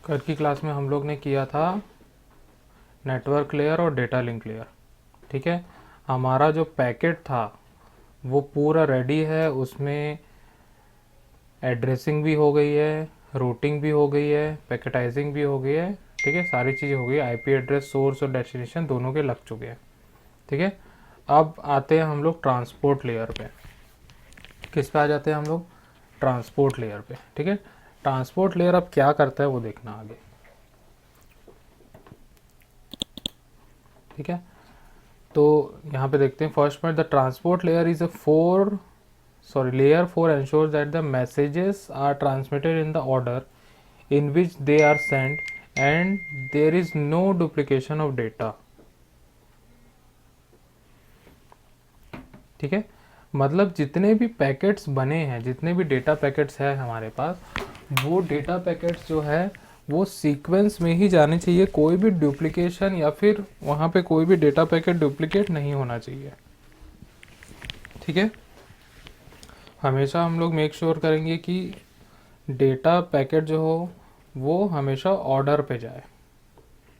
कल की क्लास में हम लोग ने किया था नेटवर्क लेयर और डेटा लिंक लेयर। ठीक है, हमारा जो पैकेट था वो पूरा रेडी है, उसमें एड्रेसिंग भी हो गई है, रूटिंग भी हो गई है, पैकेटाइजिंग भी हो गई है। ठीक है, सारी चीज़ें हो गई, आईपी एड्रेस, सोर्स और डेस्टिनेशन दोनों के लग चुके हैं। ठीक है, अब आते हैं हम लोग ट्रांसपोर्ट लेयर पे। किस पे आ जाते हैं हम लोग? ट्रांसपोर्ट लेयर पे। ठीक है, ट्रांसपोर्ट लेयर अब क्या करता है वो देखना आगे। ठीक है, तो यहाँ पे देखते हैं first point, the transport layer is layer 4 ensures that the messages are transmitted in the order in which they are sent and there is no duplication of data. ठीक है, मतलब जितने भी पैकेट्स बने हैं, जितने भी डेटा पैकेट्स है हमारे पास, वो डेटा पैकेट्स जो है वो सीक्वेंस में ही जाने चाहिए, कोई भी डुप्लीकेशन या फिर वहाँ पे कोई भी डेटा पैकेट डुप्लीकेट नहीं होना चाहिए। ठीक है, हमेशा हम लोग मेक श्योर करेंगे कि डेटा पैकेट जो हो वो हमेशा ऑर्डर पे जाए।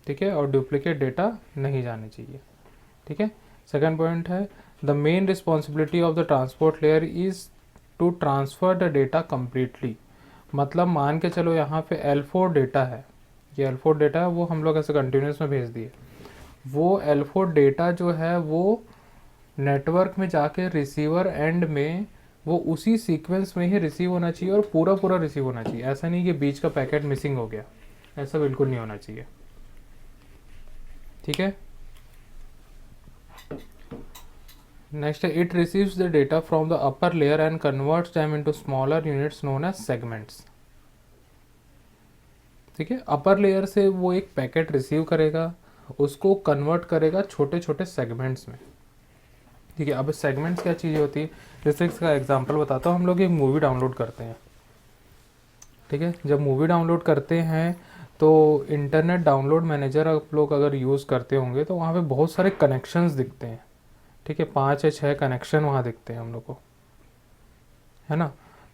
ठीक है, और डुप्लीकेट डेटा नहीं जाने चाहिए। ठीक है, सेकंड पॉइंट है the main responsibility of the transport layer is to transfer the data completely. मतलब मान के चलो यहाँ पे L4 डेटा है, ये L4 डेटा है, वो हम लोग ऐसे कंटिन्यूस में भेज दिए। वो L4 डेटा जो है वो नेटवर्क में जाके रिसीवर एंड में वो उसी सीक्वेंस में ही रिसीव होना चाहिए और पूरा पूरा रिसीव होना चाहिए। ऐसा नहीं कि बीच का पैकेट मिसिंग हो गया, ऐसा बिल्कुल नहीं होना चाहिए। ठीक है, नेक्स्ट है it receives the data from the upper layer and converts them into smaller units known as segments. ठीक है, अपर लेयर से वो एक पैकेट रिसीव करेगा, उसको कन्वर्ट करेगा छोटे छोटे सेगमेंट्स में। ठीक है, अब सेगमेंट्स क्या चीज़ होती है, जैसे इसका एग्जांपल बताता हूँ। हम लोग एक मूवी डाउनलोड करते हैं। ठीक है, जब मूवी डाउनलोड करते हैं तो इंटरनेट डाउनलोड मैनेजर आप लोग अगर यूज़ करते होंगे तो वहाँ पे बहुत सारे कनेक्शंस दिखते हैं। ठीक है, 5 या 6 कनेक्शन वहाँ दिखते हैं हम लोग को, है ना।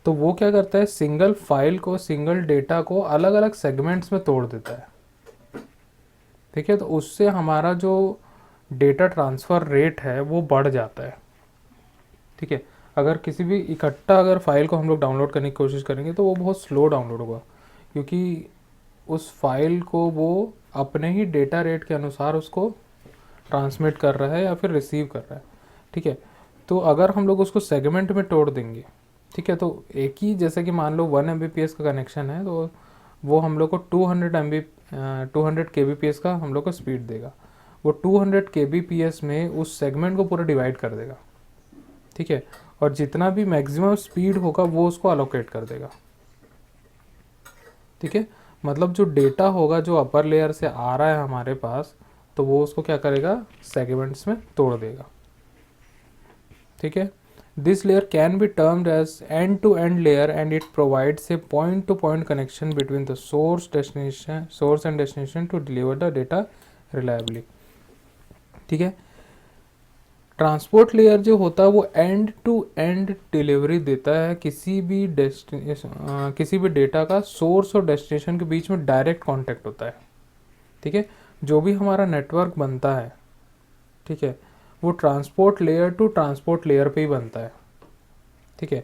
तो वो क्या करता है, सिंगल फाइल को, सिंगल डेटा को अलग अलग सेगमेंट्स में तोड़ देता है। ठीक है, तो उससे हमारा जो डेटा ट्रांसफ़र रेट है वो बढ़ जाता है। ठीक है, अगर किसी भी इकट्ठा अगर फाइल को हम लोग डाउनलोड करने की कोशिश करेंगे तो वो बहुत स्लो डाउनलोड होगा, क्योंकि उस फाइल को वो अपने ही डेटा रेट के अनुसार उसको ट्रांसमिट कर रहा है या फिर रिसीव कर रहा है। ठीक है, तो अगर हम लोग उसको सेगमेंट में तोड़ देंगे, ठीक है, तो एक ही, जैसे कि मान लो 1 Mbps का कनेक्शन है तो वो हम लोग को 200 kbps का हम लोग को स्पीड देगा। वो 200 kbps में उस सेगमेंट को पूरा डिवाइड कर देगा। ठीक है, और जितना भी मैक्सिमम स्पीड होगा वो उसको अलोकेट कर देगा। ठीक है, मतलब जो डेटा होगा जो अपर लेयर से आ रहा है हमारे पास, तो वो उसको क्या करेगा, सेगमेंट्स में तोड़ देगा। ठीक है, this layer can be termed as end to end layer and it provides a point to point connection between the source and destination to deliver the data reliably. ठीक है, ट्रांसपोर्ट लेयर जो होता है वो एंड टू एंड डिलीवरी देता है, किसी भी डेटा का सोर्स और डेस्टिनेशन के बीच में डायरेक्ट कांटेक्ट होता है। ठीक है, जो भी हमारा नेटवर्क बनता है, ठीक है, वो transport layer to transport layer पे ही बनता है। ठीक है,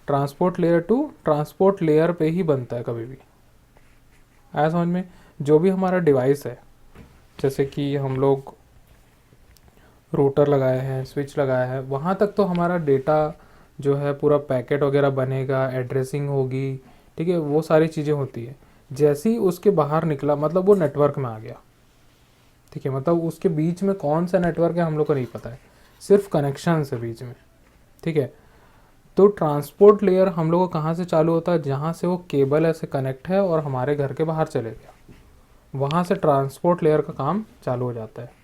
transport layer to transport layer पे ही बनता है कभी भी। आया समझ में? जो भी हमारा डिवाइस है, जैसे कि हम लोग रूटर लगाए हैं, स्विच लगाया है, वहाँ तक तो हमारा डेटा जो है पूरा पैकेट वगैरह बनेगा, एड्रेसिंग होगी। ठीक है, वो सारी चीज़ें होती है। जैसे ही उसके बाहर निकला मतलब वो नेटवर्क में आ गया। ठीक है, मतलब उसके बीच में कौन सा नेटवर्क है हम लोग को नहीं पता है, सिर्फ कनेक्शन है बीच में। ठीक है, तो ट्रांसपोर्ट लेयर हम लोग को कहाँ से चालू होता है, जहाँ से वो केबल ऐसे कनेक्ट है और हमारे घर के बाहर चले गया, वहाँ से ट्रांसपोर्ट लेयर का काम चालू हो जाता है।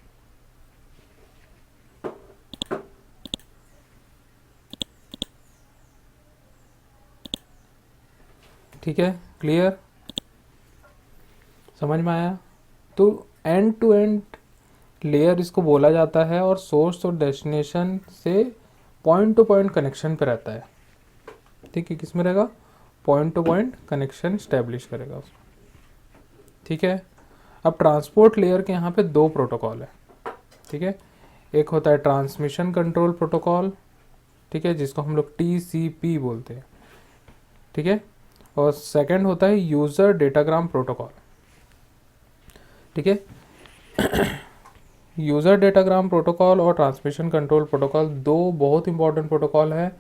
ठीक है, क्लियर, समझ में आया? तो एंड टू एंड लेयर इसको बोला जाता है और सोर्स और डेस्टिनेशन से पॉइंट टू पॉइंट कनेक्शन पे रहता है। ठीक है, किस में रहेगा, point to point connection establish करेगा उसमें। ठीक है। अब ट्रांसपोर्ट लेयर के यहाँ पे दो प्रोटोकॉल है, ठीक है। एक होता है ट्रांसमिशन कंट्रोल प्रोटोकॉल, ठीक है, जिसको हम लोग TCP बोलते हैं, ठीक है। और सेकंड होता है यूज़र डेटाग्राम प्रोटोकॉल, ठीक है। यूज़र डेटाग्राम प्रोटोकॉल और ट्रांसमिशन कंट्रोल प्रोटोकॉल दो बहुत इंपॉर्टेंट प्रोटोकॉल है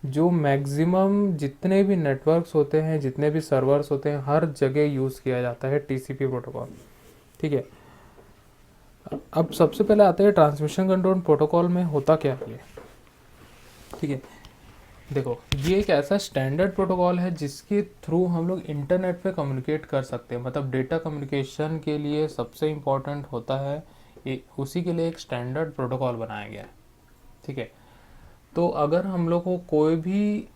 जो मैक्सिमम जितने भी नेटवर्क्स होते हैं, जितने भी सर्वर्स होते हैं, हर जगह यूज़ किया जाता है TCP प्रोटोकॉल, ठीक है। अब सबसे पहले आते हैं ट्रांसमिशन कंट्रोल प्रोटोकॉल में होता क्या है, ठीक है। देखो, ये एक ऐसा स्टैंडर्ड प्रोटोकॉल है जिसके थ्रू हम लोग इंटरनेट पे कम्युनिकेट कर सकते हैं। मतलब डेटा कम्युनिकेशन के लिए सबसे इम्पोर्टेंट होता है, उसी के लिए एक स्टैंडर्ड प्रोटोकॉल बनाया गया है, ठीक है। तो अगर हम लोग को कोई भी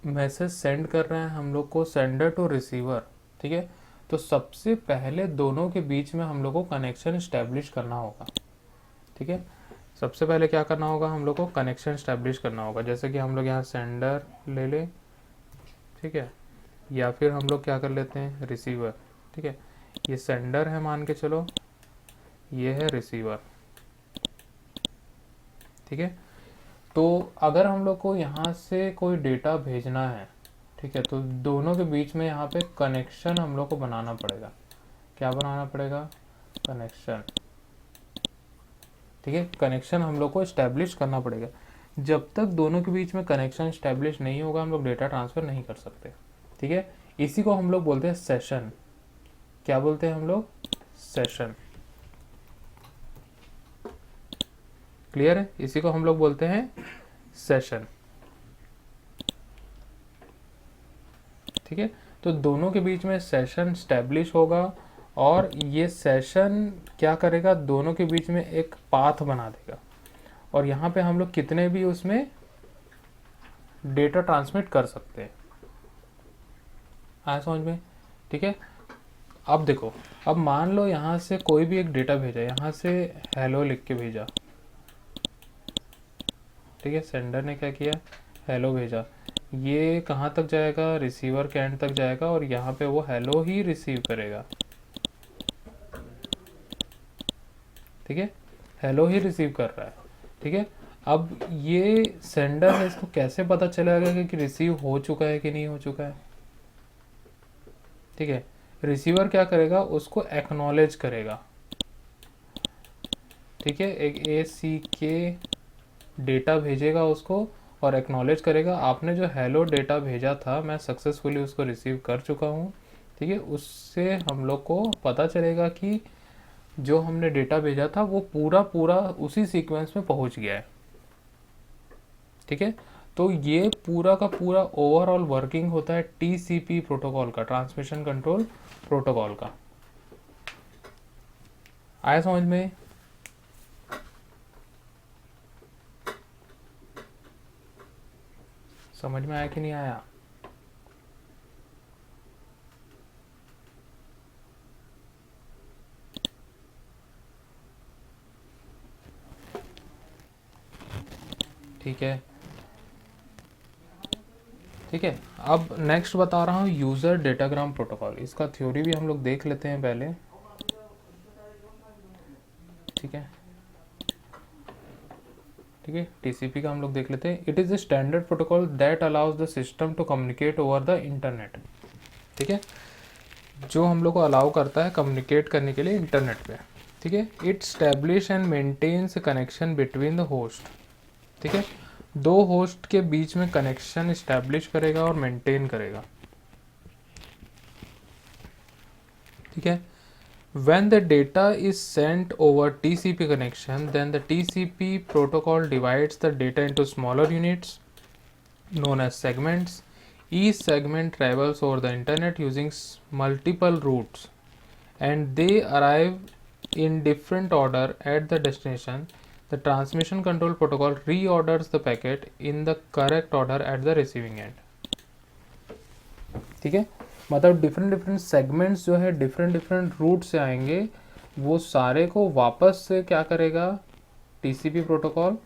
मैसेज सेंड कर रहे हैं, हम लोग को सेंडर टू रिसीवर, ठीक है, तो सबसे पहले दोनों के बीच में हम लोग को कनेक्शन इस्टेब्लिश करना होगा, ठीक है। सबसे पहले क्या करना होगा, हम लोग को कनेक्शन इस्टेब्लिश करना होगा। जैसे कि हम लोग यहाँ सेंडर ले लें, ठीक है, या फिर हम लोग क्या कर लेते हैं, रिसीवर, ठीक है। ये सेंडर है मान के चलो, ये है रिसीवर, ठीक है। तो अगर हम लोग को यहाँ से कोई डेटा भेजना है, ठीक है, तो दोनों के बीच में यहाँ पे कनेक्शन हम लोग को बनाना पड़ेगा। क्या बनाना पड़ेगा, कनेक्शन, ठीक है। कनेक्शन हम लोग को इस्टेब्लिश करना पड़ेगा। जब तक दोनों के बीच में कनेक्शन इस्टेब्लिश नहीं होगा हम लोग डेटा ट्रांसफ़र नहीं कर सकते, ठीक है। इसी को हम लोग बोलते हैं सेशन। क्या बोलते हैं हम लोग, सेशन, क्लियर है। इसी को हम लोग बोलते हैं सेशन, ठीक है। तो दोनों के बीच में सेशन स्टैब्लिश होगा और ये सेशन क्या करेगा, दोनों के बीच में एक पाथ बना देगा और यहाँ पे हम लोग कितने भी उसमें डेटा ट्रांसमिट कर सकते हैं। आया समझ में, ठीक है। अब देखो, अब मान लो यहाँ से कोई भी एक डेटा भेजा, यहाँ से हेलो लिख के भेजा, ठीक है। सेंडर ने क्या किया, हेलो भेजा, ये कहाँ तक जाएगा, रिसीवर के एंड तक जाएगा और यहाँ पे वो हेलो ही रिसीव करेगा, ठीक है। हेलो ही रिसीव कर रहा है, ठीक है। अब ये सेंडर है, इसको कैसे पता चलेगा कि रिसीव हो चुका है कि नहीं हो चुका है, ठीक है। रिसीवर क्या करेगा, उसको एक्नॉलेज करेगा, ठीक है। एक ACK डेटा भेजेगा उसको और एक्नॉलेज करेगा, आपने जो हेलो डेटा भेजा था मैं सक्सेसफुली उसको रिसीव कर चुका हूँ, ठीक है। उससे हम लोग को पता चलेगा कि जो हमने डेटा भेजा था वो पूरा पूरा उसी सीक्वेंस में पहुँच गया है, ठीक है। तो ये पूरा का पूरा ओवरऑल वर्किंग होता है TCP प्रोटोकॉल का, ट्रांसमिशन कंट्रोल प्रोटोकॉल का। आया समझ में, समझ में आया कि नहीं आया। ठीक है, ठीक है। अब नेक्स्ट बता रहा हूँ यूज़र डेटाग्राम प्रोटोकॉल। इसका थ्योरी भी हम लोग देख लेते हैं पहले, ठीक है, ठीक है। TCP का हम लोग देख लेते हैं। It is a standard protocol that allows the system to communicate over the internet, ठीक है, जो हम लोग को अलाउ करता है कम्युनिकेट करने के लिए इंटरनेट पे, ठीक है। It establish and maintains connection between the host, ठीक है। दो होस्ट के बीच में कनेक्शन इस्टेब्लिश करेगा और मेंटेन करेगा, ठीक है। When the data is sent over TCP connection, then the TCP protocol divides the data into smaller units known as segments. Each segment travels over the internet using multiple routes and they arrive in different order at the destination. The transmission control protocol reorders the packet in the correct order at the receiving end, ठीक है। मतलब different segments जो है different root से आएंगे, वो सारे को वापस से क्या करेगा, TCP प्रोटोकॉल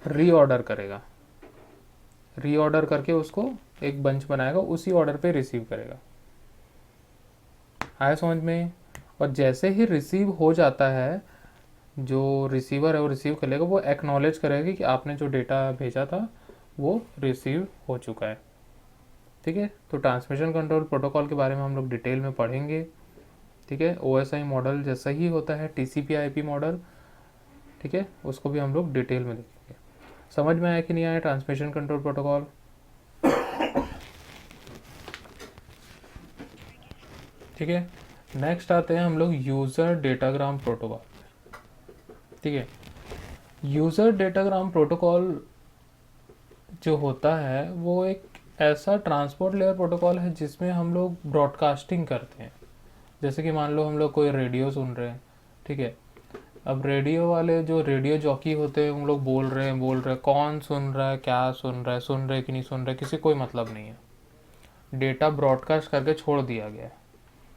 रीऑर्डर करेगा, रीऑर्डर करके उसको एक बंच बनाएगा, उसी ऑर्डर पे रिसीव करेगा। आया समझ में। और जैसे ही रिसीव हो जाता है, जो रिसीवर है वो रिसीव कर लेगा, वो एक्नॉलेज करेगा कि आपने जो डेटा भेजा था वो रिसीव हो चुका है। ठीक है, तो ट्रांसमिशन कंट्रोल प्रोटोकॉल के बारे में हम लोग डिटेल में पढ़ेंगे। ठीक है, OSI मॉडल जैसा ही होता है TCP/IP मॉडल। ठीक है, उसको भी हम लोग डिटेल में देखेंगे। समझ में आया कि नहीं आया ट्रांसमिशन कंट्रोल प्रोटोकॉल? ठीक है, नेक्स्ट आते हैं हम लोग यूज़र डेटाग्राम प्रोटोकॉल। ठीक है, यूज़र डेटाग्राम प्रोटोकॉल जो होता है वो एक ऐसा ट्रांसपोर्ट लेयर प्रोटोकॉल है जिसमें हम लोग ब्रॉडकास्टिंग करते हैं। जैसे कि मान लो हम लोग कोई रेडियो सुन रहे हैं। ठीक है, अब रेडियो वाले जो रेडियो जॉकी होते हैं उन लोग बोल रहे हैं, कौन सुन रहा है, क्या सुन रहे कि नहीं सुन रहे, किसी कोई मतलब नहीं है। डेटा ब्रॉडकास्ट करके छोड़ दिया गया है।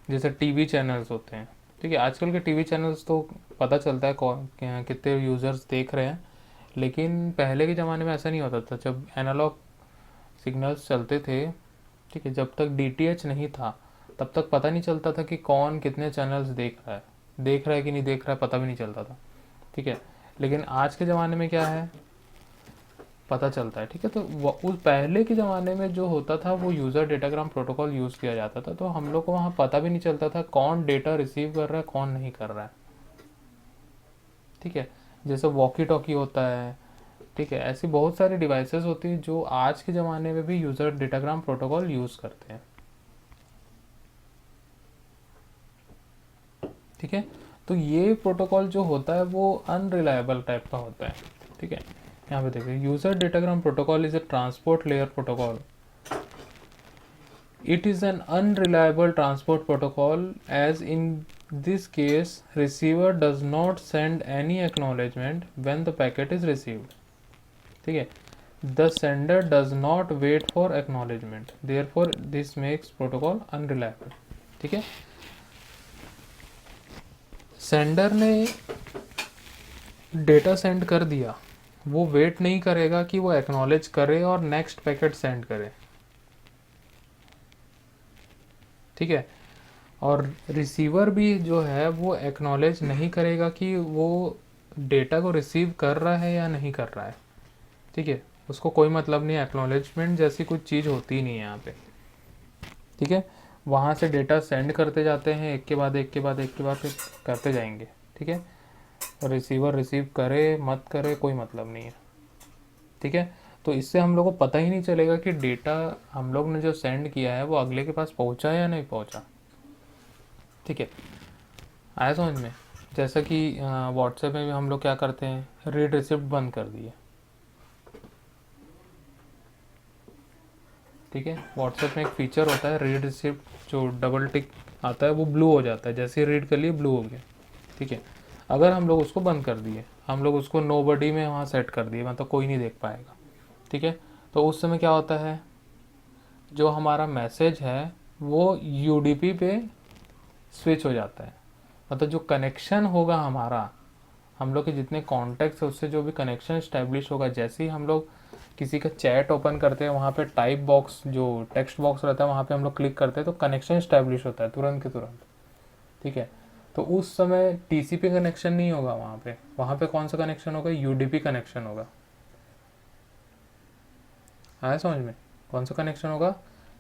जैसे टीवी चैनल्स होते हैं। ठीक है, आजकल के टीवी चैनल्स तो पता चलता है कौन कितने यूज़र्स देख रहे हैं, लेकिन पहले के ज़माने में ऐसा नहीं होता था। जब एनालॉग सिग्नल्स चलते थे, ठीक है, जब तक DTH नहीं था तब तक पता नहीं चलता था कि कौन कितने चैनल्स देख रहा है कि नहीं देख रहा है, पता भी नहीं चलता था। ठीक है, लेकिन आज के ज़माने में क्या है, पता चलता है। ठीक है, तो उस पहले के ज़माने में जो होता था वो यूज़र डेटाग्राम प्रोटोकॉल यूज़ किया जाता था, तो हम लोग को वहाँ पता भी नहीं चलता था कौन डेटा रिसीव कर रहा है कौन नहीं कर रहा है। ठीक है, जैसे वॉकी टॉकी होता है। ठीक है, ऐसी बहुत सारी डिवाइसेस होती हैं जो आज के ज़माने में भी यूज़र डेटाग्राम प्रोटोकॉल यूज़ करते हैं। ठीक है, तो ये प्रोटोकॉल जो होता है वो अनरिलायबल टाइप का होता है। ठीक है, यहाँ पे देखिए, user datagram protocol is a transport layer protocol. It is an unreliable transport protocol, as in this case receiver does not send any acknowledgement when the packet is received. ठीक है, the sender does not wait for acknowledgement, therefore this makes protocol unreliable. ठीक है, sender ने data send कर दिया, वो wait नहीं करेगा कि वो एक्नॉलेज करे और नेक्स्ट पैकेट सेंड करे। ठीक है, और रिसीवर भी जो है वो एक्नॉलेज नहीं करेगा कि वो डेटा को रिसीव कर रहा है या नहीं कर रहा है। ठीक है, उसको कोई मतलब नहीं, एक्नॉलेजमेंट जैसी कुछ चीज़ होती नहीं है यहाँ पे। ठीक है, वहाँ से डेटा सेंड करते जाते हैं, एक के बाद एक के बाद एक के बाद फिर करते जाएंगे। ठीक है, रिसीवर रिसीव करे मत करे कोई मतलब नहीं है। ठीक है, तो इससे हम लोग को पता ही नहीं चलेगा कि डेटा हम लोग ने जो सेंड किया है वो अगले के पास पहुंचा या नहीं पहुंचा। ठीक है, आया समझ में? जैसा कि व्हाट्सएप में भी हम लोग क्या करते हैं, रीड रिसिप्ट बंद कर दिए। ठीक है, व्हाट्सएप में एक फीचर होता है रीड रिसिप्ट, जो डबल टिक आता है वो ब्लू हो जाता है, जैसे ही रीड कर लिए ब्लू हो गया। ठीक है, अगर हम लोग उसको बंद कर दिए, हम लोग उसको नोबडी में वहाँ सेट कर दिए, मतलब कोई नहीं देख पाएगा। ठीक है, तो उस समय क्या होता है, जो हमारा मैसेज है वो UDP पे स्विच हो जाता है। मतलब जो कनेक्शन होगा हमारा, हम लोग के जितने कॉन्टैक्ट्स है उससे जो भी कनेक्शन इस्टेब्लिश होगा, जैसे ही हम लोग किसी का चैट ओपन करते हैं वहाँ पे टाइप बॉक्स जो टेक्स्ट बॉक्स रहता है वहाँ पे हम लोग क्लिक करते हैं तो कनेक्शन इस्टेब्लिश होता है तुरंत के तुरंत। ठीक है, तो उस समय TCP कनेक्शन नहीं होगा वहाँ पे कौन सा कनेक्शन होगा, UDP कनेक्शन होगा। आया समझ में? कौन सा कनेक्शन होगा,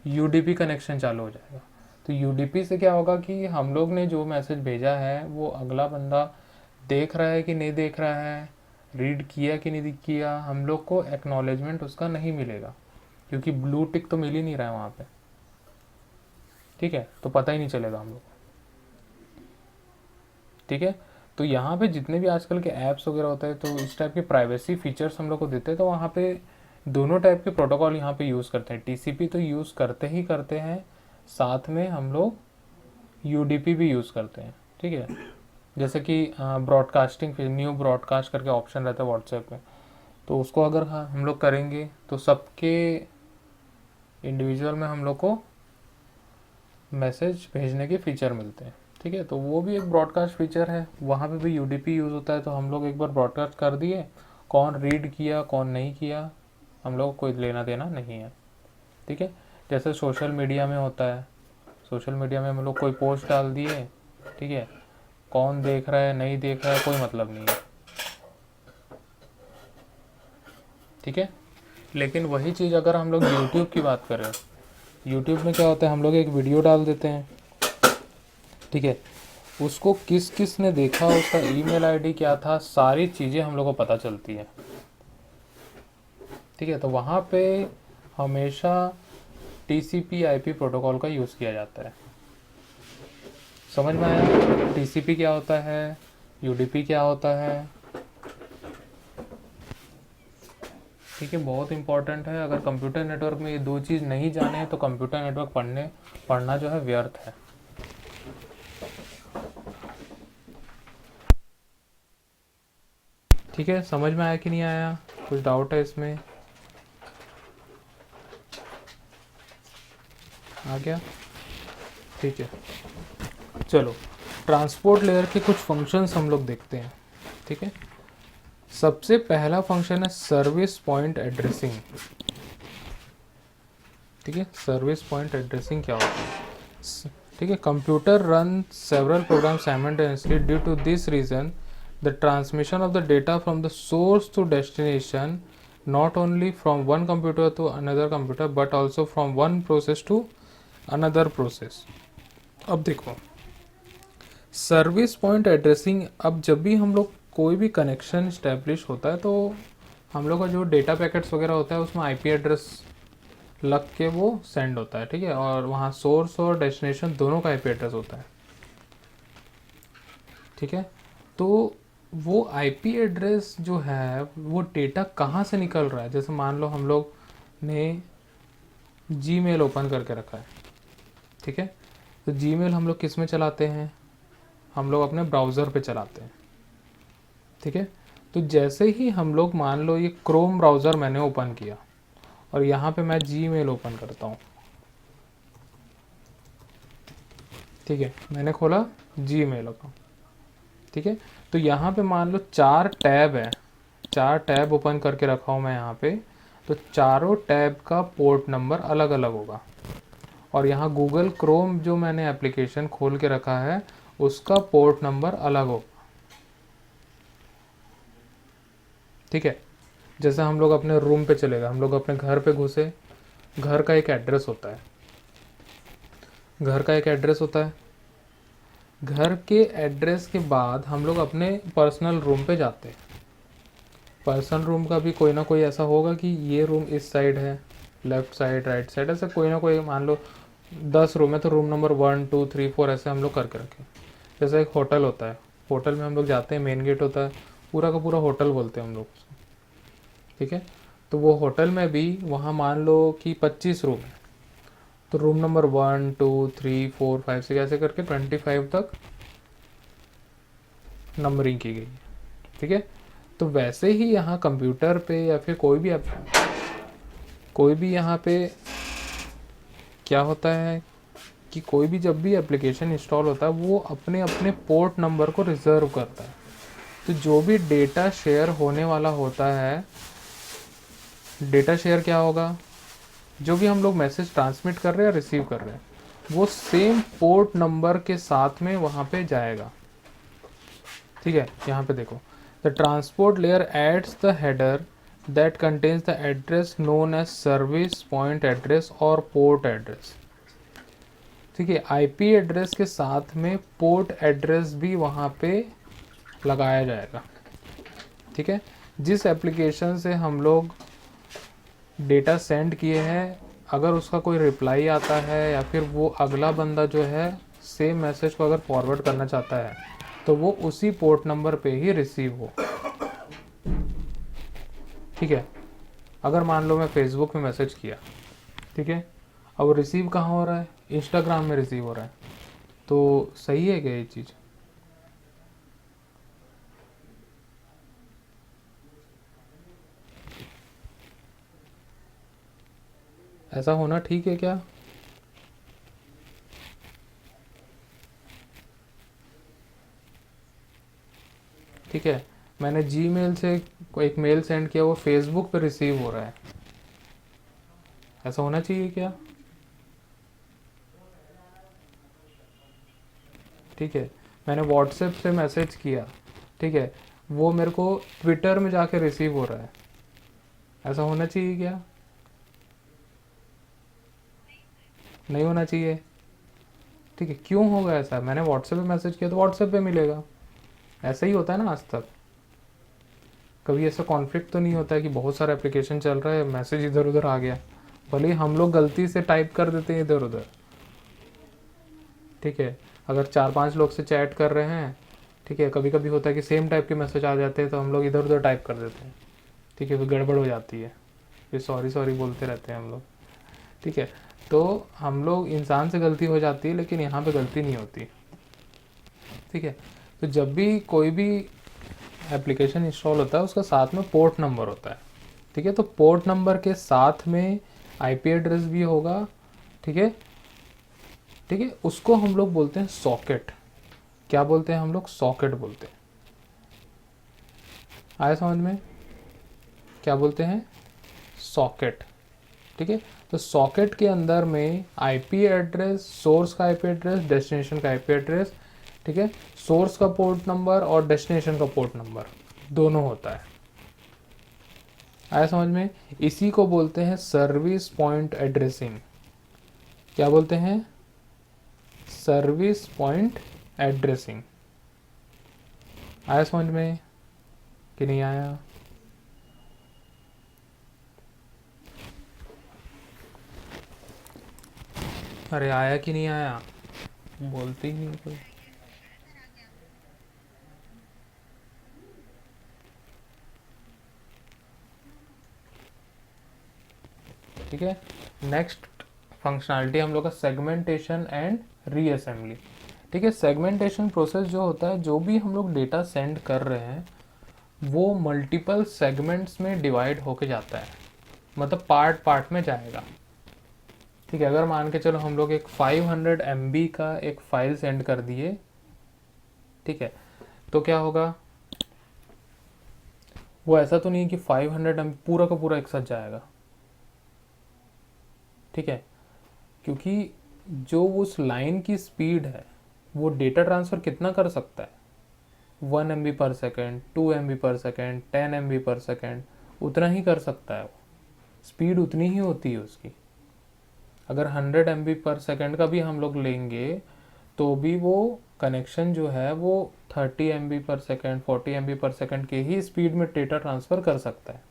UDP कनेक्शन चालू हो जाएगा। तो UDP से क्या होगा कि हम लोग ने जो मैसेज भेजा है वो अगला बंदा देख रहा है कि नहीं देख रहा है, रीड किया कि नहीं किया, हम लोग को एक्नॉलेजमेंट उसका नहीं मिलेगा, क्योंकि ब्लू टिक तो मिल ही नहीं रहा है वहाँ पे। ठीक है, तो पता ही नहीं चलेगा हम लोग। ठीक है, तो यहाँ पे जितने भी आजकल के ऐप्स वगैरह होते हैं तो इस टाइप के प्राइवेसी फीचर्स हम लोग को देते हैं, तो वहाँ पे दोनों टाइप के प्रोटोकॉल यहाँ पे यूज़ करते हैं। TCP तो यूज़ करते ही करते हैं, साथ में हम लोग UDP भी यूज़ करते हैं। ठीक है, जैसे कि ब्रॉडकास्टिंग, फिर न्यू ब्रॉडकास्ट करके ऑप्शन रहता है व्हाट्सएप में, तो उसको अगर हम लोग करेंगे तो सबके इंडिविजुअल में हम लोग को मैसेज भेजने के फीचर मिलते हैं। ठीक है, तो वो भी एक ब्रॉडकास्ट फीचर है, वहाँ पे भी UDP यूज़ होता है। तो हम लोग एक बार ब्रॉडकास्ट कर दिए, कौन रीड किया कौन नहीं किया हम लोग कोई लेना देना नहीं है। ठीक है, जैसे सोशल मीडिया में होता है, सोशल मीडिया में हम लोग कोई पोस्ट डाल दिए ठीक है, कौन देख रहा है नहीं देख रहा है कोई मतलब नहीं है, ठीक है। लेकिन वही चीज़ अगर हम लोग यूट्यूब की बात करें, यूट्यूब में क्या होता है, हम लोग एक वीडियो डाल देते हैं, ठीक है, उसको किस किस ने देखा, उसका ईमेल आईडी क्या था, सारी चीज़ें हम लोग को पता चलती है, ठीक है। तो वहाँ पे हमेशा TCP IP प्रोटोकॉल का यूज़ किया जाता है। समझ में आया? TCP क्या होता है, UDP क्या होता है, ठीक है, बहुत इंपॉर्टेंट है। अगर कंप्यूटर नेटवर्क में ये दो चीज़ नहीं जाने तो कंप्यूटर नेटवर्क पढ़ना जो है व्यर्थ है। ठीक है, समझ में आया कि नहीं आया, कुछ डाउट है इसमें? आ गया, ठीक है। चलो, ट्रांसपोर्ट लेयर के कुछ फंक्शंस हम लोग देखते हैं, ठीक है। सबसे पहला फंक्शन है सर्विस पॉइंट एड्रेसिंग, ठीक है। सर्विस पॉइंट एड्रेसिंग क्या होता है, ठीक है। Computer run several program simultaneously, due to this reason the transmission of the data from the source to destination not only from one computer to another computer but also from one process to another process। अब देखो, service point addressing, अब जब भी हम लोग कोई भी connection establish होता है तो हम लोग का जो डेटा पैकेट्स वगैरह होता है उसमें IP एड्रेस लग के वो सेंड होता है, ठीक है। और वहाँ सोर्स और डेस्टिनेशन दोनों का IP एड्रेस होता है, ठीक है। तो वो IP एड्रेस जो है वो डेटा कहाँ से निकल रहा है, जैसे मान लो हम लोग ने Gmail ओपन करके रखा है, ठीक है। तो Gmail हम लोग किस में चलाते हैं, हम लोग अपने ब्राउज़र पे चलाते हैं, ठीक है। तो जैसे ही हम लोग मान लो ये क्रोम ब्राउज़र मैंने ओपन किया और यहाँ पे मैं Gmail ओपन करता हूँ, ठीक है, मैंने खोला Gmail अकाउंट, ठीक है। तो यहाँ पे मान लो 4 टैब है, 4 टैब ओपन करके रखा हूँ मैं यहाँ पे, तो चारों टैब का पोर्ट नंबर अलग अलग होगा। और यहाँ गूगल क्रोम जो मैंने एप्लीकेशन खोल के रखा है उसका पोर्ट नंबर अलग होगा, ठीक है। जैसे हम लोग अपने रूम पे चले गए, हम लोग अपने घर पे घुसे, घर का एक एड्रेस होता है, घर का एक एड्रेस होता है, घर के एड्रेस के बाद हम लोग अपने पर्सनल रूम पे जाते हैं। पर्सनल रूम का भी कोई ना कोई ऐसा होगा कि ये रूम इस साइड है, लेफ्ट साइड राइट साइड, ऐसा कोई ना कोई, मान लो 10 रूम है तो रूम नंबर 1 2 3 4 ऐसे हम लोग करके रखें। जैसे एक होटल होता है, होटल में हम लोग जाते हैं, मेन गेट होता है, पूरा का पूरा होटल बोलते हैं हम लोग उसको, ठीक है। तो वो होटल में भी वहाँ मान लो कि 25 रूम है, तो रूम नंबर 1 2 3 4 5 से ऐसे करके 25 तक नंबरिंग की गई है, ठीक है। तो वैसे ही यहाँ कंप्यूटर पे या फिर कोई भी यहाँ पे क्या होता है कि कोई भी जब भी एप्लीकेशन इंस्टॉल होता है वो अपने अपने पोर्ट नंबर को रिजर्व करता है। तो जो भी डेटा शेयर होने वाला होता है, डेटा शेयर क्या होगा, जो भी हम लोग मैसेज ट्रांसमिट कर रहे हैं रिसीव कर रहे हैं वो सेम पोर्ट नंबर के साथ में वहाँ पे जाएगा, ठीक है। यहाँ पे देखो, the transport layer adds the header that contains the address known as service point address और पोर्ट एड्रेस, ठीक है। IP एड्रेस के साथ में पोर्ट एड्रेस भी वहाँ पे लगाया जाएगा, ठीक है। जिस एप्लीकेशन से हम लोग डेटा सेंड किए हैं, अगर उसका कोई रिप्लाई आता है या फिर वो अगला बंदा जो है सेम मैसेज को अगर फॉरवर्ड करना चाहता है तो वो उसी पोर्ट नंबर पे ही रिसीव हो, ठीक है। अगर मान लो मैं फेसबुक में मैसेज किया, ठीक है, अब रिसीव कहाँ हो रहा है, इंस्टाग्राम में रिसीव हो रहा है, तो सही है क्या ये चीज़? ऐसा होना ठीक है क्या? ठीक है, मैंने Gmail से एक मेल सेंड किया, वो फेसबुक पे रिसीव हो रहा है, ऐसा होना चाहिए क्या? ठीक है, मैंने व्हाट्सएप से मैसेज किया, ठीक है, वो मेरे को ट्विटर में जाके रिसीव हो रहा है। ऐसा होना चाहिए क्या? नहीं होना चाहिए। ठीक है, क्यों होगा ऐसा? मैंने व्हाट्सएप पे मैसेज किया तो व्हाट्सएप पे मिलेगा। ऐसा ही होता है ना आज तक। कभी ऐसा कॉन्फ्लिक्ट तो नहीं होता है कि बहुत सारा एप्लीकेशन चल रहा है, मैसेज इधर उधर आ गया, भले ही हम लोग गलती से टाइप कर देते हैं इधर उधर। ठीक है, अगर 4-5 लोग से चैट कर रहे हैं, ठीक है, कभी कभी होता है कि सेम टाइप के मैसेज आ जाते हैं तो हम लोग इधर उधर टाइप कर देते हैं। ठीक है, फिर गड़बड़ हो जाती है, फिर सॉरी सॉरी बोलते रहते हैं हम लोग। ठीक है, तो हम लोग, इंसान से गलती हो जाती है लेकिन यहाँ पे गलती नहीं होती। ठीक है, तो जब भी कोई भी एप्लीकेशन इंस्टॉल होता है उसका साथ में पोर्ट नंबर होता है। ठीक है, तो पोर्ट नंबर के साथ में आईपी एड्रेस भी होगा। ठीक है, ठीक है, उसको हम लोग बोलते हैं सॉकेट। क्या बोलते हैं हम लोग? सॉकेट बोलते हैं। आया समझ में? क्या बोलते हैं? सॉकेट। ठीक है, तो सॉकेट के अंदर में आईपी एड्रेस, सोर्स का आईपी एड्रेस, डेस्टिनेशन का आईपी एड्रेस, ठीक है, सोर्स का पोर्ट नंबर और डेस्टिनेशन का पोर्ट नंबर दोनों होता है। आया समझ में? इसी को बोलते हैं सर्विस पॉइंट एड्रेसिंग। क्या बोलते हैं? Service point addressing. आया समझ में कि नहीं आया? अरे आया कि नहीं आया? बोलते ही नहीं कोई। ठीक है, नेक्स्ट फंक्शनैलिटी हम लोग का सेगमेंटेशन एंड रीअसेंबली। ठीक है, सेगमेंटेशन प्रोसेस जो होता है, जो भी हम लोग डेटा सेंड कर रहे हैं वो मल्टीपल सेगमेंट्स में डिवाइड होके जाता है, मतलब पार्ट पार्ट में जाएगा। ठीक है, अगर मान के चलो हम लोग एक 500 MB का एक फाइल सेंड कर दिए, ठीक है, तो क्या होगा? वो ऐसा तो नहीं कि 500 MB पूरा का पूरा एक साथ जाएगा। ठीक है, क्योंकि जो उस लाइन की स्पीड है वो डेटा ट्रांसफ़र कितना कर सकता है? 1 MB/सेकेंड, 2 MB/सेकेंड, 10 MB/सेकेंड, उतना ही कर सकता है वो। स्पीड उतनी ही होती है उसकी। अगर 100 MB/सेकेंड का भी हम लोग लेंगे तो भी वो कनेक्शन जो है वो 30 MB/सेकेंड, 40 MB/सेकेंड के ही स्पीड में डेटा ट्रांसफ़र कर सकता है।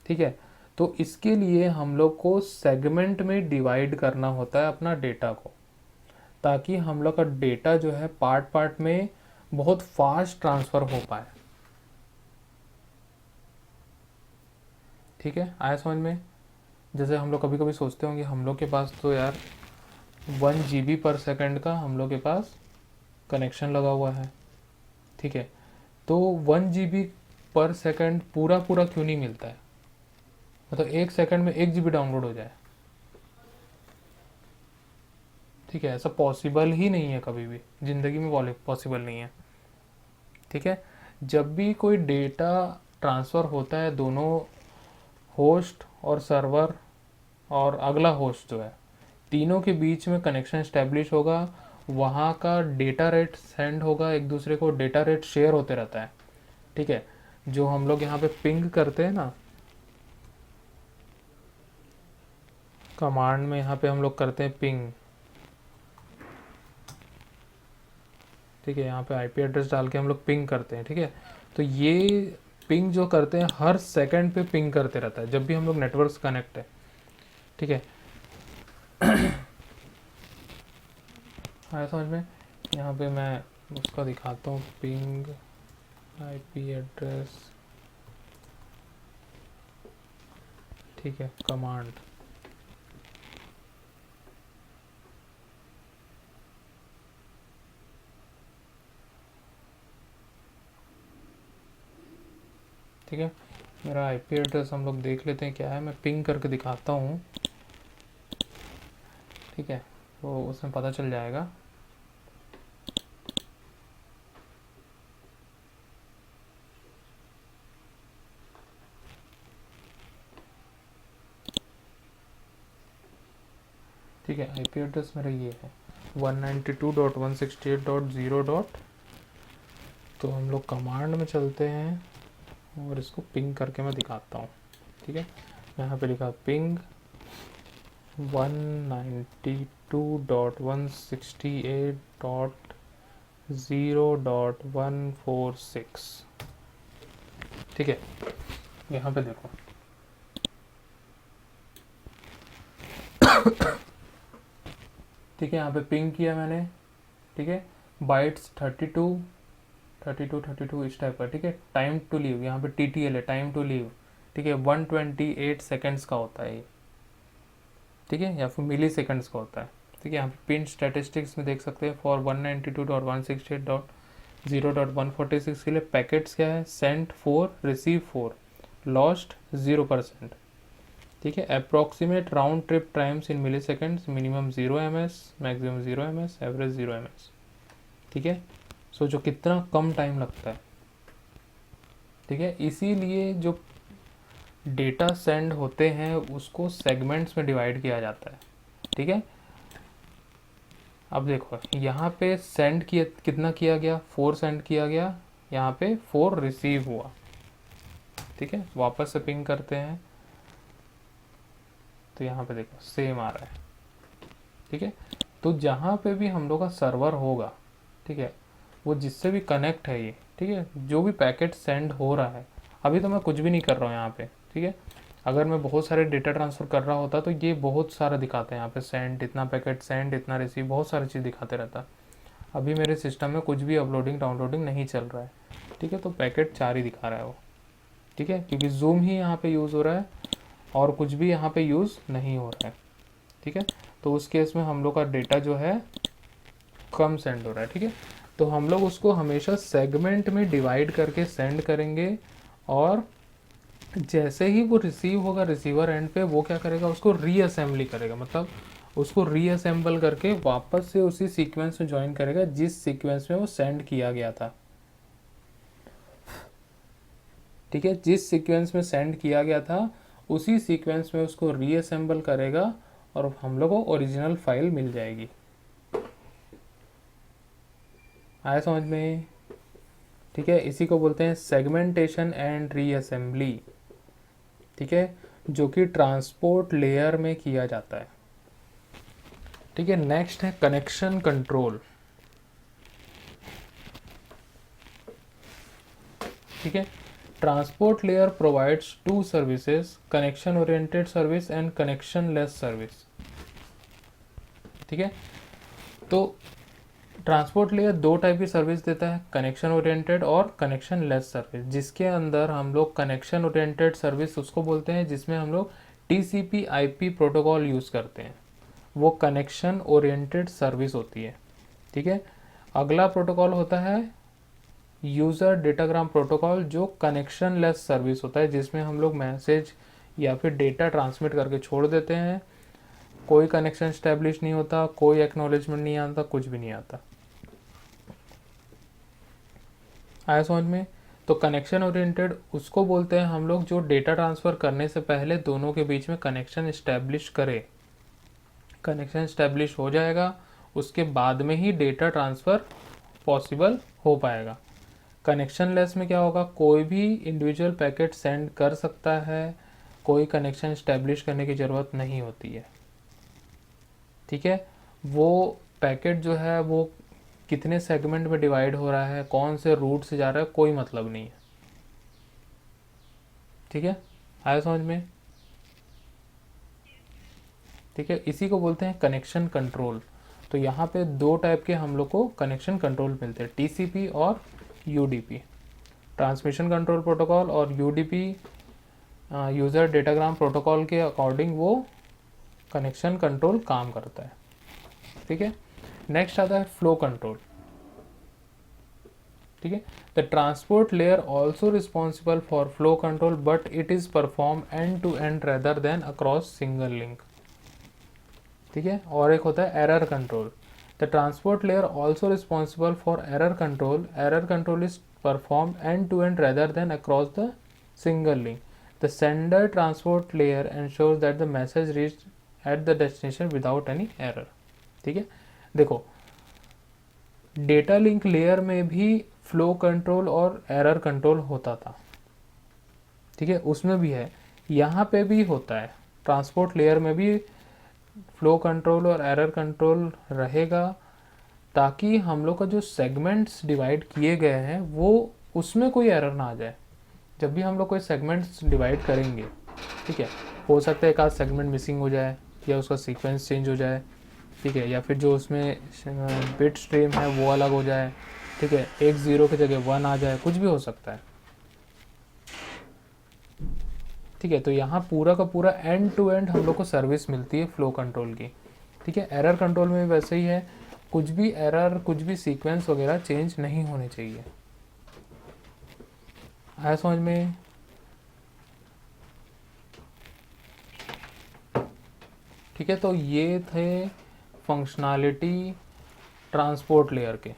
ठीक है, तो इसके लिए हम लोग को सेगमेंट में डिवाइड करना होता है अपना डेटा को, ताकि हम लोग का डेटा जो है पार्ट पार्ट में बहुत फास्ट ट्रांसफ़र हो पाए। ठीक है, आया समझ में? जैसे हम लोग कभी कभी सोचते होंगे हम लोग के पास तो यार 1 GB/सेकेंड का हम लोग के पास कनेक्शन लगा हुआ है। ठीक है, तो 1 GB/सेकेंड पूरा पूरा क्यों नहीं मिलता है? मतलब 1 सेकंड में 1 GB डाउनलोड हो जाए। ठीक है, ऐसा पॉसिबल ही नहीं है, कभी भी ज़िंदगी में पॉसिबल नहीं है। ठीक है, जब भी कोई डेटा ट्रांसफ़र होता है दोनों होस्ट और सर्वर और अगला होस्ट जो है, तीनों के बीच में कनेक्शन इस्टेब्लिश होगा, वहाँ का डेटा रेट सेंड होगा एक दूसरे को, डेटा रेट शेयर होते रहता है। ठीक है, जो हम लोग यहाँ पे पिंग करते हैं ना, कमांड में यहाँ पे हम लोग करते हैं पिंग। ठीक है, यहाँ पे आईपी एड्रेस डाल के हम लोग पिंग करते हैं। ठीक है, तो ये पिंग जो करते हैं हर सेकंड पे पिंग करते रहता है जब भी हम लोग नेटवर्क से कनेक्ट है। ठीक है, आया समझ में? यहाँ पे मैं उसका दिखाता हूँ, पिंग आईपी एड्रेस। ठीक है, कमांड। ठीक है, मेरा आईपी एड्रेस हम लोग देख लेते हैं क्या है, मैं पिंग करके दिखाता हूँ। ठीक है, तो उसमें पता चल जाएगा। ठीक है, आईपी एड्रेस मेरा ये है 192.168.0. तो हम लोग कमांड में चलते हैं और इसको पिंग करके मैं दिखाता हूँ। ठीक है, यहाँ पे लिखा पिंग 192.168.0.146। ठीक है, यहाँ पे देखो ठीक है, यहाँ पे पिंग किया मैंने। ठीक है, बाइट्स 32 इस टाइप का। ठीक है, टाइम टू लीव यहाँ पे TTL है, टाइम टू लीव। ठीक है, 128 सेकेंड्स का होता है ये। ठीक है, या फिर मिली सेकेंड्स का होता है। ठीक है, यहाँ पे पिन स्टैटिस्टिक्स में देख सकते हैं फॉर 192.168.0.146 के लिए पैकेट्स क्या है, सेंट 4, रिसीव 4, लॉस्ट 0%। ठीक है, approximate round trip times in milliseconds, minimum 0 ms, maximum 0 ms, average 0 ms। ठीक है, सो जो कितना कम टाइम लगता है। ठीक है, इसीलिए जो डेटा सेंड होते हैं उसको सेगमेंट्स में डिवाइड किया जाता है। ठीक है, अब देखो यहाँ पे सेंड किया, कितना किया गया, 4 सेंड किया गया, यहाँ पे 4 रिसीव हुआ। ठीक है, वापस से पिंग करते हैं तो यहाँ पे देखो सेम आ रहा है। ठीक है, तो जहाँ पे भी हम लोग का सर्वर होगा, ठीक है, वो जिससे भी कनेक्ट है ये, ठीक है, जो भी पैकेट सेंड हो रहा है, अभी तो मैं कुछ भी नहीं कर रहा हूँ यहाँ पे। ठीक है, अगर मैं बहुत सारे डेटा ट्रांसफ़र कर रहा होता तो ये बहुत सारा दिखाता है यहाँ पे, सेंड इतना पैकेट, सेंड इतना रिसीव, बहुत सारी चीज़ दिखाते रहता। अभी मेरे सिस्टम में कुछ भी अपलोडिंग डाउनलोडिंग नहीं चल रहा है। ठीक है, तो पैकेट 4 ही दिखा रहा है वो। ठीक है, क्योंकि जूम ही यहाँ पे यूज़ हो रहा है और कुछ भी यहाँ पे यूज़ नहीं हो रहा है। ठीक है, तो उस केस में हम लोग का डेटा जो है कम सेंड हो रहा है। ठीक है, तो हम लोग उसको हमेशा सेगमेंट में डिवाइड करके सेंड करेंगे, और जैसे ही वो रिसीव होगा रिसीवर एंड पे, वो क्या करेगा, उसको रीअसेंबली करेगा, मतलब उसको रीअसेंबल करके वापस से उसी सीक्वेंस में ज्वाइन करेगा जिस सीक्वेंस में वो सेंड किया गया था। ठीक है, जिस सीक्वेंस में सेंड किया गया था उसी सीक्वेंस में उसको रीअसेंबल करेगा और हम लोग को ओरिजिनल फाइल मिल जाएगी। आया समझ में? ठीक है, इसी को बोलते हैं सेगमेंटेशन एंड रीअसेंबली। ठीक है, जो कि ट्रांसपोर्ट लेयर में किया जाता है। ठीक है, नेक्स्ट है कनेक्शन कंट्रोल। ठीक है, transport layer provides 2 services, connection oriented service and connection less service. ठीक है, तो ट्रांसपोर्ट लेयर 2 टाइप की सर्विस देता है, कनेक्शन ओरिएंटेड और कनेक्शन लेस सर्विस। जिसके अंदर हम लोग कनेक्शन ओरिएंटेड सर्विस उसको बोलते हैं जिसमें हम लोग TCP/IP प्रोटोकॉल यूज़ करते हैं, वो कनेक्शन ओरिएंटेड सर्विस होती है। ठीक है, अगला प्रोटोकॉल होता है यूज़र डेटाग्राम प्रोटोकॉल, जो कनेक्शन लेस सर्विस होता है, जिसमें हम लोग मैसेज या फिर डेटा ट्रांसमिट करके छोड़ देते हैं, कोई कनेक्शन स्टैब्लिश नहीं होता, कोई एक्नॉलेजमेंट नहीं आता, कुछ भी नहीं आता। आया समझ में? तो कनेक्शन ओरिएंटेड उसको बोलते हैं हम लोग जो डेटा ट्रांसफ़र करने से पहले दोनों के बीच में कनेक्शन इस्टेब्लिश करे। कनेक्शन इस्टेब्लिश हो जाएगा उसके बाद में ही डेटा ट्रांसफ़र पॉसिबल हो पाएगा। कनेक्शन लेस में क्या होगा, कोई भी इंडिविजुअल पैकेट सेंड कर सकता है, कोई कनेक्शन इस्टेब्लिश करने की ज़रूरत नहीं होती है। ठीक है, वो पैकेट जो है वो कितने सेगमेंट में डिवाइड हो रहा है, कौन से रूट से जा रहा है, कोई मतलब नहीं है। ठीक है, आया समझ में? ठीक है, इसी को बोलते हैं कनेक्शन कंट्रोल। तो यहाँ पे 2 टाइप के हम लोग को कनेक्शन कंट्रोल मिलते हैं, TCP और UDP, ट्रांसमिशन कंट्रोल प्रोटोकॉल, और UDP यूज़र डेटाग्राम प्रोटोकॉल के अकॉर्डिंग वो कनेक्शन कंट्रोल काम करता है। ठीक है, नेक्स्ट आता है फ्लो कंट्रोल। ठीक है, the transport layer also responsible for flow control but it is perform end to end rather than across single link. ठीक है, और एक होता है error control. The transport layer also responsible for error control. Error control is perform end to end rather than across the single link. The sender transport layer ensures that the message reach at the destination without any error. ठीक है, देखो data link layer में भी flow control और error control होता था, ठीक है, उसमें भी है, यहाँ पे भी होता है, ट्रांसपोर्ट लेयर में भी फ्लो कंट्रोल और एरर कंट्रोल रहेगा, ताकि हम लोग का जो सेगमेंट्स डिवाइड किए गए हैं वो उसमें कोई एरर ना आ जाए। जब भी हम लोग कोई सेगमेंट्स डिवाइड करेंगे, ठीक है, हो सकता है एक आध सेगमेंट मिसिंग हो जाए या उसका सीक्वेंस चेंज हो जाए, ठीक है, या फिर जो उसमें बिट स्ट्रीम है वो अलग हो जाए, ठीक है, एक ज़ीरो की जगह वन आ जाए, कुछ भी हो सकता है, ठीक है। तो यहाँ पूरा का पूरा एंड टू एंड हम लोग को सर्विस मिलती है फ्लो कंट्रोल की, ठीक है। एरर कंट्रोल में भी वैसे ही है, कुछ भी एरर, कुछ भी सीक्वेंस वगैरह चेंज नहीं होने चाहिए। आया समझ में? ठीक है, तो ये थे फंक्शनैलिटी ट्रांसपोर्ट लेयर के।